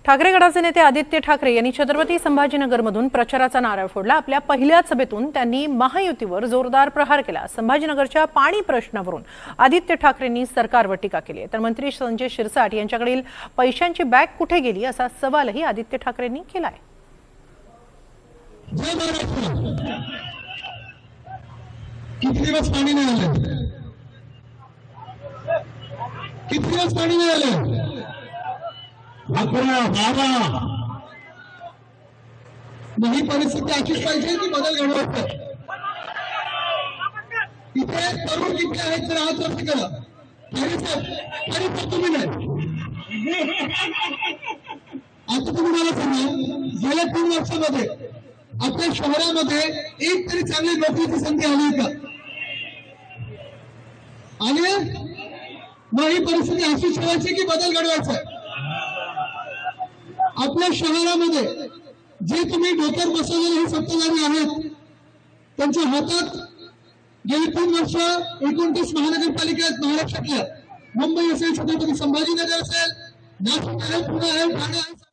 ठाकरे गटाचे नेते आदित्य ठाकरे यांनी छत्रपती संभाजीनगरमधून प्रचाराचा नारळ फोडला। आपल्या पहिल्याच सभेतून त्यांनी महायुतीवर जोरदार प्रहार केला। संभाजीनगरच्या पाणी प्रश्नावरून आदित्य ठाकरेंनी सरकारवर टीका केली। तर मंत्री संजय शिरसाट यांच्याकडील पैशांची बॅग कुठे गेली असा सवालही आदित्य ठाकरेंनी केलाय। किती दिवस पाणी नाही आलं? किती दिवस पाणी नाही आलं? ही परिस्थिती अशीच पाहिजे की बदल घडवायचा? इथे तरुण किती आहेत तर आज वर्ष करा तरी पण तुम्ही नाही। आता तुम्ही मला सांगा, गेल्या 3 वर्षामध्ये आपल्या शहरामध्ये एक तरी चांगली नोकरीची संधी आली का? आणि मग ही परिस्थिती अशी ठेवायची की बदल घडवायचा? आपल्या शहरामध्ये जे तुम्ही डोक्यावर बसवलेले हे सत्ताधारी आहेत त्यांच्या हातात गेली 3 वर्ष 29 महानगरपालिका आहेत महाराष्ट्रातल्या। मुंबई असेल, छत्रपती संभाजीनगर असेल, नाशिक आहे, पुणे आहे, ठाणे आहे।